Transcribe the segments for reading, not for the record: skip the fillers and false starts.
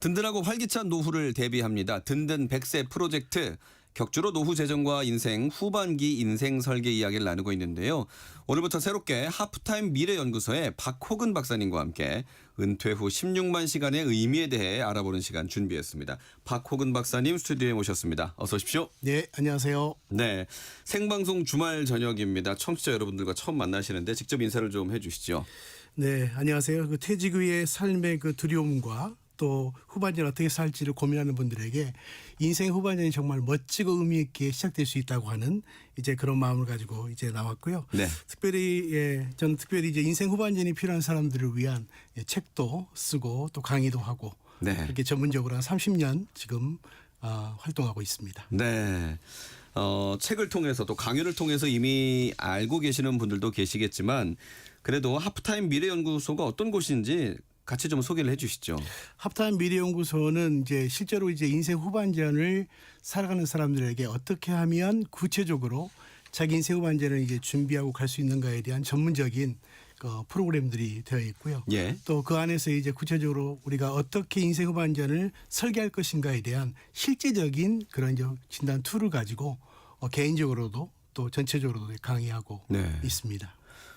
든든하고 활기찬 노후를 대비합니다. 든든 100세 프로젝트. 격주로 노후 재정과 인생 후반기 인생 설계 이야기를 나누고 있는데요. 오늘부터 새롭게 하프타임 미래연구소의 박호근 박사님과 함께 은퇴 후 16만 시간의 의미에 대해 알아보는 시간 준비했습니다. 박호근 박사님 스튜디오에 모셨습니다. 어서 오십시오. 네, 안녕하세요. 네, 생방송 주말 저녁입니다. 청취자 여러분들과 처음 만나시는데 직접 인사를 좀 해 주시죠. 네, 안녕하세요. 그 퇴직 후의 삶의 그 두려움과 또 후반전 어떻게 살지를 고민하는 분들에게 인생 후반전이 정말 멋지고 의미 있게 시작될 수 있다고 하는 이제 그런 마음을 가지고 이제 나왔고요. 네. 저는 특별히 이제 인생 후반전이 필요한 사람들을 위한 책도 쓰고 또 강의도 하고 네. 이렇게 전문적으로 한 30년 지금 활동하고 있습니다. 네. 책을 통해서 또 강연을 통해서 이미 알고 계시는 분들도 계시겠지만 그래도 하프타임 미래연구소가 어떤 곳인지 같이 좀 소개를 해 주시죠. 하프타임 미래연구소는 이제 실제로 이제 인생 후반전을 살아가는 사람들에게 어떻게 하면 구체적으로 자기 인생 후반전을 이제 준비하고 갈 수 있는가에 대한 전문적인 그 프로그램들이 되어 있고요. 예. 또 그 안에서 이제 구체적으로 우리가 어떻게 인생 후반전을 설계할 것인가에 대한 실제적인 그런 이제 진단 툴을 가지고 개인적으로도 또 전체적으로도 강의하고 네. 있습니다.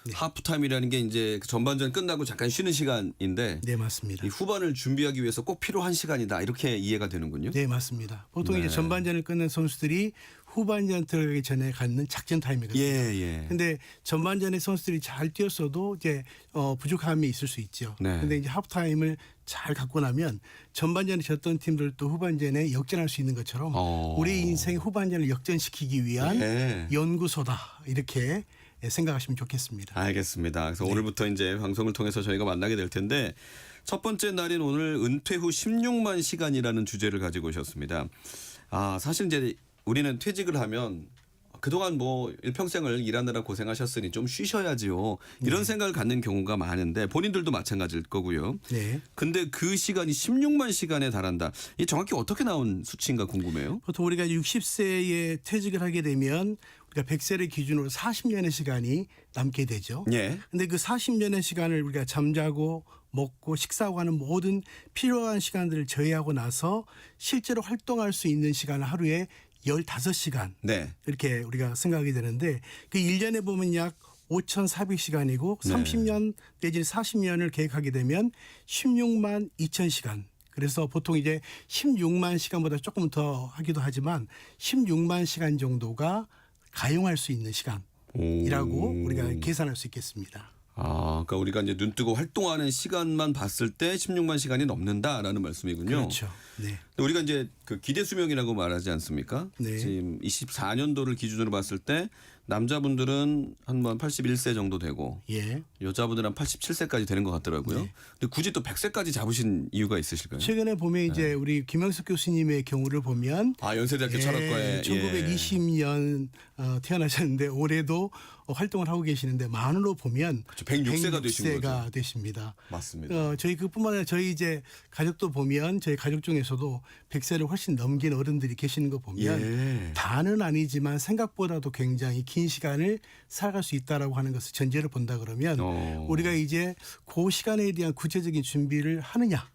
네. 하프타임이라는 게 이제 전반전 끝나고 잠깐 쉬는 시간인데 네, 맞습니다. 이 후반을 준비하기 위해서 꼭 필요한 시간이다 이렇게 이해가 되는군요. 네, 맞습니다. 보통 네. 이제 전반전을 끝낸 선수들이 후반전 들어가기 전에 갖는 작전 타임이거든요. 예. 근데 전반전에 선수들이 잘 뛰었어도 이제 부족함이 있을 수 있죠. 네. 근데 이제 하프타임을 잘 갖고 나면 전반전에 졌던 팀들도 후반전에 역전할 수 있는 것처럼 우리 인생 후반전을 역전시키기 위한 예. 연구소다 이렇게 생각하시면 좋겠습니다. 알겠습니다. 그래서 네. 오늘부터 이제 방송을 통해서 저희가 만나게 될 텐데 첫 번째 날인 오늘 은퇴 후 16만 시간이라는 주제를 가지고 오셨습니다. 사실 이제 우리는 퇴직을 하면 그동안 뭐 일평생을 일하느라 고생하셨으니 좀 쉬셔야지요. 이런 생각을 갖는 경우가 많은데 본인들도 마찬가지일 거고요. 네. 근데 그 시간이 16만 시간에 달한다. 이게 정확히 어떻게 나온 수치인가 궁금해요. 보통 우리가 60세에 퇴직을 하게 되면 우리가 100세를 기준으로 40년의 시간이 남게 되죠. 예. 근데 그 40년의 시간을 우리가 잠자고 먹고 식사하고 하는 모든 필요한 시간들을 제외하고 나서 실제로 활동할 수 있는 시간을 하루에 15시간 네. 이렇게 우리가 생각하게 되는데 그 1년에 보면 약 5,400시간이고 네. 30년 내지는 40년을 계획하게 되면 16만 2천 시간. 그래서 보통 이제 16만 시간보다 조금 더 하기도 하지만 16만 시간 정도가 가용할 수 있는 시간이라고 우리가 계산할 수 있겠습니다. 그러니까 우리가 이제 눈 뜨고 활동하는 시간만 봤을 때 16만 시간이 넘는다라는 말씀이군요. 그렇죠. 네. 근데 우리가 이제 그 기대 수명이라고 말하지 않습니까? 네. 지금 24년도를 기준으로 봤을 때 남자분들은 한 81세 정도 되고 예. 여자분들은 한 87세까지 되는 것 같더라고요. 네. 근데 굳이 또 100세까지 잡으신 이유가 있으실까요? 최근에 보면 이제 우리 김영숙 교수님의 경우를 보면 연세대학교 철학과에 1920년 태어나셨는데 올해도 활동을 하고 계시는데 만으로 보면 그렇죠. 106세가 되신 거죠. 106세가 되십니다. 맞습니다. 저희 그뿐만 아니라 저희 이제 가족도 보면 저희 가족 중에서도 100세를 훨씬 넘긴 어른들이 계시는 거 보면 예. 다는 아니지만 생각보다도 굉장히 긴 시간을 살아갈 수 있다라고 하는 것을 전제를 본다 그러면 우리가 이제 그 시간에 대한 구체적인 준비를 하느냐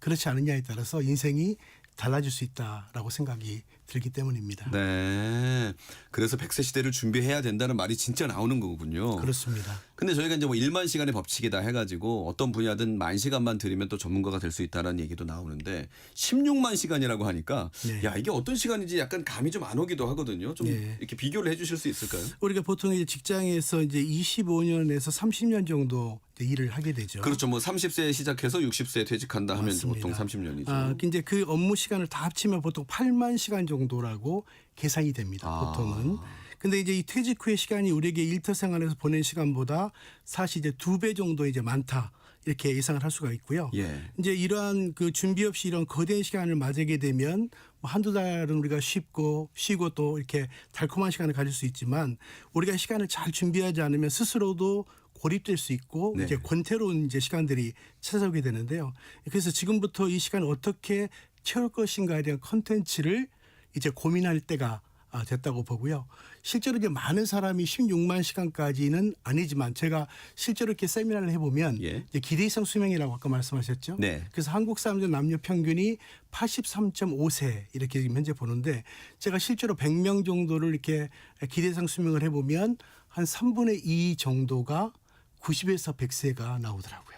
그렇지 않느냐에 따라서 인생이 달라질 수 있다라고 생각이 들기 때문입니다. 네. 그래서 100세 시대를 준비해야 된다는 말이 진짜 나오는 거군요. 그렇습니다. 근데 저희가 이제 뭐 1만 시간의 법칙이다 해가지고 어떤 분야든 10,000시간만 들이면 또 전문가가 될 수 있다는 얘기도 나오는데 16만 시간이라고 하니까 네. 야 이게 어떤 시간인지 약간 감이 좀 안 오기도 하거든요. 좀 네. 이렇게 비교를 해주실 수 있을까요? 우리가 보통 이제 직장에서 이제 25년에서 30년 정도 이제 일을 하게 되죠. 그렇죠. 뭐 30세에 시작해서 60세에 퇴직한다 하면 맞습니다. 보통 30년이죠. 이제 그 업무 시간을 다 합치면 보통 8만 시간 정도라고 계산이 됩니다. 보통은. 근데 이제 이 퇴직 후의 시간이 우리에게 일터 생활에서 보낸 시간보다 사실 이제 2배 정도 이제 많다. 이렇게 예상을 할 수가 있고요. 예. 이제 이러한 그 준비 없이 이런 거대한 시간을 맞이하게 되면 뭐 한두 달은 우리가 쉬고 또 이렇게 달콤한 시간을 가질 수 있지만 우리가 시간을 잘 준비하지 않으면 스스로도 고립될 수 있고 네. 이제 권태로운 이제 시간들이 찾아오게 되는데요. 그래서 지금부터 이 시간을 어떻게 채울 것인가에 대한 컨텐츠를 이제 고민할 때가 됐다고 보고요. 실제로 이제 많은 사람이 16만 시간까지는 아니지만 제가 실제로 이렇게 세미나를 해보면 예. 이제 기대 이상 수명이라고 아까 말씀하셨죠. 네. 그래서 한국 사람들 남녀 평균이 83.5세 이렇게 지금 현재 보는데 제가 실제로 100명 정도를 이렇게 기대 이상 수명을 해보면 한 3분의 2 정도가 90에서 100세가 나오더라고요.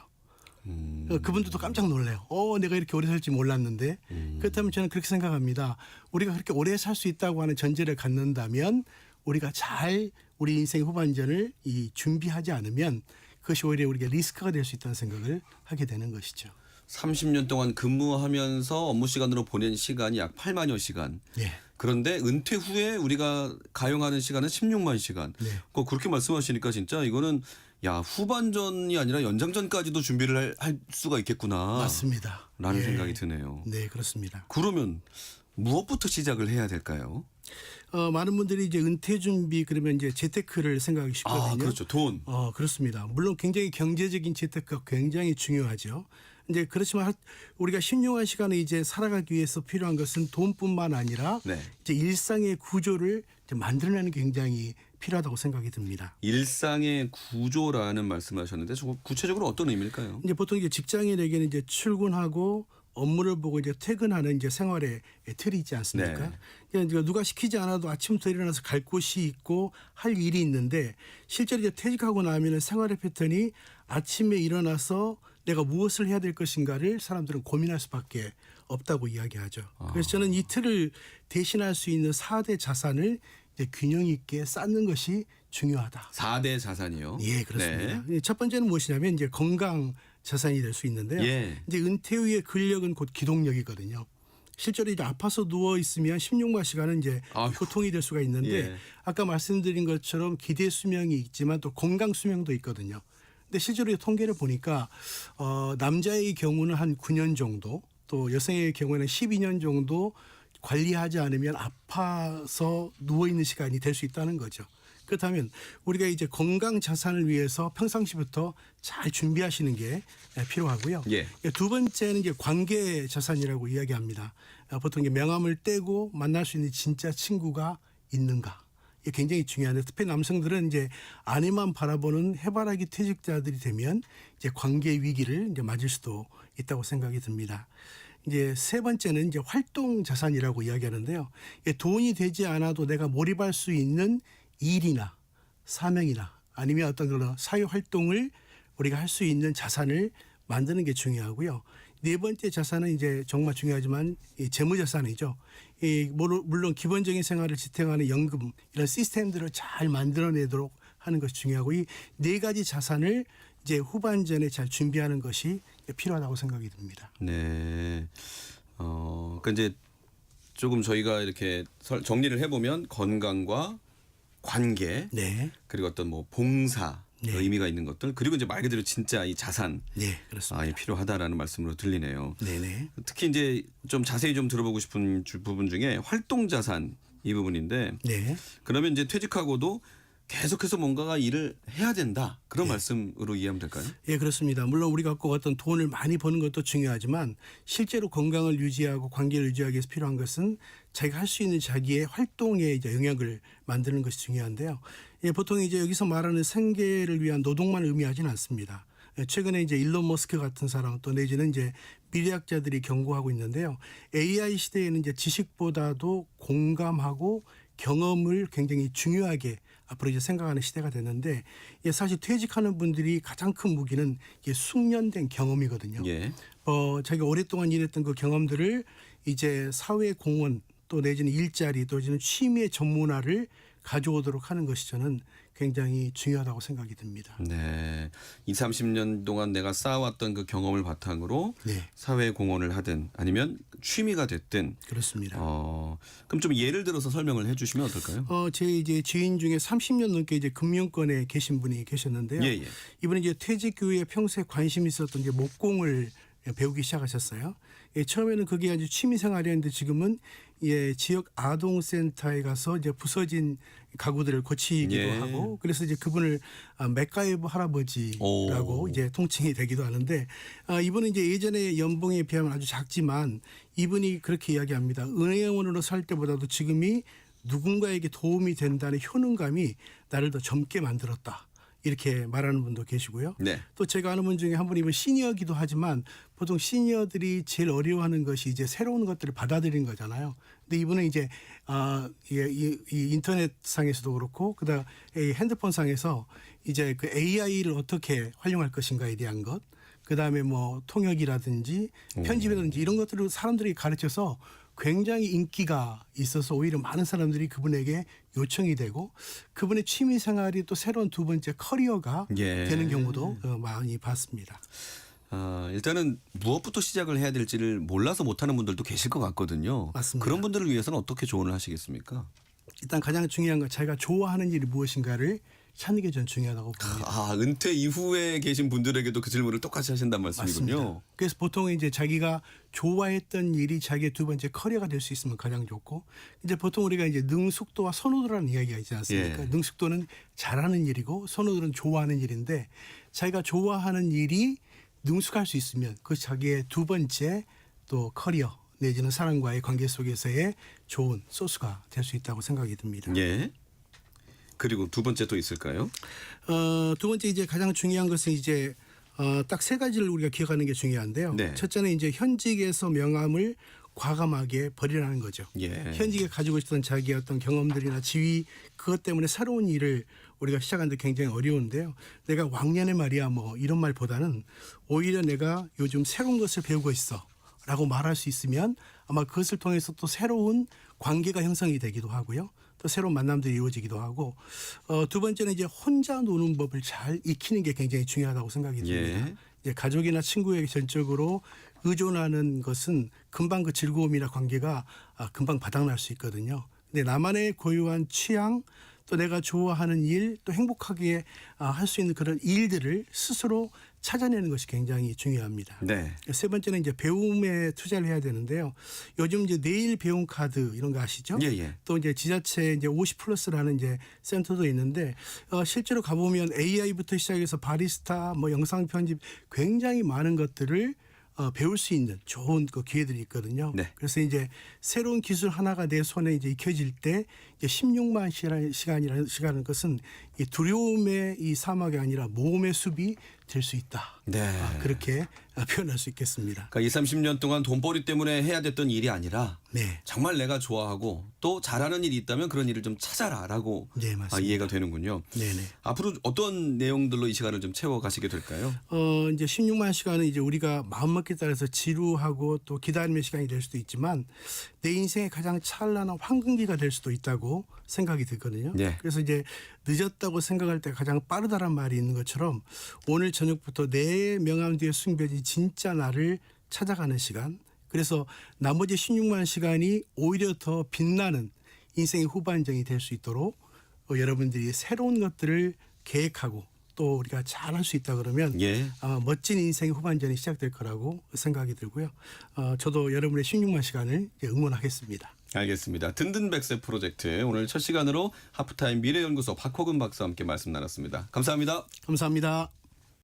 그분들도 깜짝 놀래요. 내가 이렇게 오래 살지 몰랐는데. 그렇다면 저는 그렇게 생각합니다. 우리가 그렇게 오래 살 수 있다고 하는 전제를 갖는다면 우리가 잘 우리 인생 후반전을 준비하지 않으면 그것이 오히려 우리가 리스크가 될 수 있다는 생각을 하게 되는 것이죠. 30년 동안 근무하면서 업무 시간으로 보낸 시간이 약 8만여 시간. 예. 그런데 은퇴 후에 우리가 가용하는 시간은 16만 시간. 네. 그렇게 말씀하시니까 진짜 이거는 야 후반전이 아니라 연장전까지도 준비를 할 수가 있겠구나. 맞습니다. 라는 예. 생각이 드네요. 네, 그렇습니다. 그러면 무엇부터 시작을 해야 될까요? 많은 분들이 이제 은퇴 준비 그러면 이제 재테크를 생각하기 쉽거든요. 아, 그렇죠. 돈. 그렇습니다. 물론 굉장히 경제적인 재테크가 굉장히 중요하죠. 이제 그렇지만 우리가 신용한 시간을 이제 살아가기 위해서 필요한 것은 돈뿐만 아니라 네. 이제 일상의 구조를 이제 만들어내는 게 굉장히 필요하다고 생각이 듭니다. 일상의 구조라는 말씀하셨는데 구체적으로 어떤 의미일까요? 이제 보통 이제 직장인에게는 이제 출근하고 업무를 보고 이제 퇴근하는 이제 생활의 틀이 있지 않습니까? 네. 그러니까 누가 시키지 않아도 아침부터 일어나서 갈 곳이 있고 할 일이 있는데 실제로 이제 퇴직하고 나면은 생활의 패턴이 아침에 일어나서 내가 무엇을 해야 될 것인가를 사람들은 고민할 수밖에 없다고 이야기하죠. 그래서 저는 이 틀을 대신할 수 있는 4대 자산을 이제 균형 있게 쌓는 것이 중요하다. 4대 자산이요. 예, 그렇습니다. 첫 번째는 무엇이냐면 이제 건강 자산이 될 수 있는데요. 예. 이제 은퇴 후의 근력은 곧 기동력이거든요. 실제로 이제 아파서 누워 있으면 16만 시간은 이제 아휴. 고통이 될 수가 있는데 예. 아까 말씀드린 것처럼 기대 수명이 있지만 또 건강 수명도 있거든요. 근데 실제로 이 통계를 보니까 남자의 경우는 한 9년 정도 또 여성의 경우에는 12년 정도 관리하지 않으면 아파서 누워 있는 시간이 될 수 있다는 거죠. 그렇다면 우리가 이제 건강 자산을 위해서 평상시부터 잘 준비하시는 게 필요하고요. 예. 두 번째는 이제 관계 자산이라고 이야기합니다. 보통 이제 명함을 떼고 만날 수 있는 진짜 친구가 있는가. 이게 굉장히 중요한데 특히 남성들은 이제 아내만 바라보는 해바라기 퇴직자들이 되면 이제 관계 위기를 이제 맞을 수도 있다고 생각이 듭니다. 이제 세 번째는 이제 활동 자산이라고 이야기하는데요. 돈이 되지 않아도 내가 몰입할 수 있는 일이나 사명이나 아니면 어떤 그런 사회 활동을 우리가 할 수 있는 자산을 만드는 게 중요하고요. 네 번째 자산은 이제 정말 중요하지만 이 재무 자산이죠. 물론 기본적인 생활을 지탱하는 연금 이런 시스템들을 잘 만들어내도록 하는 것이 중요하고 이 네 가지 자산을 이제 후반전에 잘 준비하는 것이 필요하다고 생각이 듭니다. 네. 그러니까 이제 조금 저희가 이렇게 정리를 해보면 건강과 관계, 네, 그리고 어떤 뭐 봉사 네. 의미가 있는 것들, 그리고 이제 말 그대로 진짜 이 자산 네, 그렇습니다. 필요하다라는 말씀으로 들리네요. 네네. 특히 이제 좀 자세히 좀 들어보고 싶은 부분 중에 활동 자산 이 부분인데 네. 그러면 이제 퇴직하고도 계속해서 뭔가가 일을 해야 된다 그런 말씀으로 이해하면 될까요? 예, 그렇습니다. 물론 우리가 꼭 어떤 돈을 많이 버는 것도 중요하지만 실제로 건강을 유지하고 관계를 유지하기 위해서 필요한 것은 자기가 할 수 있는 자기의 활동에 이제 영역을 만드는 것이 중요한데요. 예, 보통 이제 여기서 말하는 생계를 위한 노동만 의미하지는 않습니다. 최근에 이제 일론 머스크 같은 사람 또 내지는 이제 미래학자들이 경고하고 있는데요. AI 시대에는 이제 지식보다도 공감하고 경험을 굉장히 중요하게 앞으로 이제 생각하는 시대가 됐는데 사실 퇴직하는 분들이 가장 큰 무기는 이게 숙련된 경험이거든요. 예. 자기가 오랫동안 일했던 그 경험들을 이제 사회 공헌 또 내지는 일자리 또 내지는 취미의 전문화를 가져오도록 하는 것이 저는 굉장히 중요하다고 생각이 듭니다. 네. 20, 30년 동안 내가 쌓아왔던 그 경험을 바탕으로 네. 사회 공헌을 하든 아니면 취미가 됐든 그렇습니다. 그럼 좀 예를 들어서 설명을 해 주시면 어떨까요? 제 이제 지인 중에 30년 넘게 이제 금융권에 계신 분이 계셨는데요. 예, 예. 이분은 이제 퇴직 후에 평소에 관심이 있었던 이제 목공을 배우기 시작하셨어요. 처음에는 그게 아주 취미 생활이었는데 지금은 지역 아동센터에 가서 이제 부서진 가구들을 고치기도 예. 하고 그래서 이제 그분을 맥가이버 할아버지라고 오. 이제 통칭이 되기도 하는데 이분은 이제 예전에 연봉에 비하면 아주 작지만 이분이 그렇게 이야기합니다. 은행원으로 살 때보다도 지금이 누군가에게 도움이 된다는 효능감이 나를 더 젊게 만들었다. 이렇게 말하는 분도 계시고요. 네. 또 제가 아는 분 중에 한 분이면 시니어기도 하지만 보통 시니어들이 제일 어려워하는 것이 이제 새로운 것들을 받아들이는 거잖아요. 근데 이분은 이제 이 인터넷상에서도 그렇고 그다음 이 핸드폰상에서 이제 그 AI를 어떻게 활용할 것인가에 대한 것, 그다음에 뭐 통역이라든지 편집이라든지 이런 것들을 사람들이 가르쳐서 굉장히 인기가 있어서 오히려 많은 사람들이 그분에게 요청이 되고 그분의 취미 생활이 또 새로운 두 번째 커리어가 예. 되는 경우도 많이 봤습니다. 일단은 무엇부터 시작을 해야 될지를 몰라서 못하는 분들도 계실 것 같거든요. 맞습니다. 그런 분들을 위해서는 어떻게 조언을 하시겠습니까? 일단 가장 중요한 건 자기가 좋아하는 일이 무엇인가를 찾는 게 전 중요하다고 봅니다. 은퇴 이후에 계신 분들에게도 그 질문을 똑같이 하신단 말씀이군요. 맞습니다. 그래서 보통 이제 자기가 좋아했던 일이 자기의 두 번째 커리어가 될 수 있으면 가장 좋고 이제 보통 우리가 이제 능숙도와 선호도라는 이야기가 있지 않습니까? 예. 능숙도는 잘하는 일이고 선호도는 좋아하는 일인데 자기가 좋아하는 일이 능숙할 수 있으면 그 자기의 두 번째 또 커리어 내지는 사람과의 관계 속에서의 좋은 소스가 될 수 있다고 생각이 듭니다. 예. 그리고 두 번째 또 있을까요? 두 번째 이제 가장 중요한 것은 이제 딱 세 가지를 우리가 기억하는 게 중요한데요. 네. 첫째는 이제 현직에서 명함을 과감하게 버리라는 거죠. 예. 현직에 가지고 있었던 자기의 어떤 경험들이나 지위 그것 때문에 새로운 일을 우리가 시작하는데 굉장히 어려운데요. 내가 왕년에 말이야 뭐 이런 말보다는 오히려 내가 요즘 새로운 것을 배우고 있어 라고 말할 수 있으면 아마 그것을 통해서 또 새로운 관계가 형성이 되기도 하고요. 또 새로운 만남들이 이루어지기도 하고 두 번째는 이제 혼자 노는 법을 잘 익히는 게 굉장히 중요하다고 생각이 듭니다. 예. 이제 가족이나 친구에게 전적으로 의존하는 것은 금방 그 즐거움이나 관계가 금방 바닥날 수 있거든요. 근데 나만의 고유한 취향 또 내가 좋아하는 일 또 행복하게 할 수 있는 그런 일들을 스스로 찾아내는 것이 굉장히 중요합니다. 네. 세 번째는 이제 배움에 투자를 해야 되는데요. 요즘 이제 내일 배움 카드 이런 거 아시죠? 예, 예. 또 이제 지자체 이제 50플러스라는 이제 센터도 있는데 실제로 가보면 AI부터 시작해서 바리스타 뭐 영상 편집 굉장히 많은 것들을 배울 수 있는 좋은 그 기회들이 있거든요. 네. 그래서 이제 새로운 기술 하나가 내 손에 이제 익혀질 때 이제 16만 시간이라는 것은 이 두려움의 이 사막이 아니라 모험의 숲이 될 수 있다. 네. 그렇게 표현할 수 있겠습니다. 그러니까 20, 30년 동안 돈벌이 때문에 해야 됐던 일이 아니라 네. 정말 내가 좋아하고 또 잘하는 일이 있다면 그런 일을 좀 찾아라라고 네, 맞습니다. 이해가 되는군요. 네네. 앞으로 어떤 내용들로 이 시간을 좀 채워가시게 될까요? 이제 16만 시간은 이제 우리가 마음먹기에 따라서 지루하고 또 기다림의 시간이 될 수도 있지만 내 인생의 가장 찬란한 황금기가 될 수도 있다고 생각이 들거든요. 네. 그래서 이제 늦었다고 생각할 때 가장 빠르다란 말이 있는 것처럼 오늘 저녁부터 내 명함 뒤에 숨겨진 진짜 나를 찾아가는 시간. 그래서 나머지 16만 시간이 오히려 더 빛나는 인생의 후반전이 될 수 있도록 여러분들이 새로운 것들을 계획하고 또 우리가 잘할 수 있다 그러면 예. 아마 멋진 인생의 후반전이 시작될 거라고 생각이 들고요. 저도 여러분의 16만 시간을 응원하겠습니다. 알겠습니다. 든든 백세 프로젝트 오늘 첫 시간으로 하프타임 미래연구소 박호근 박사와 함께 말씀 나눴습니다. 감사합니다. 감사합니다.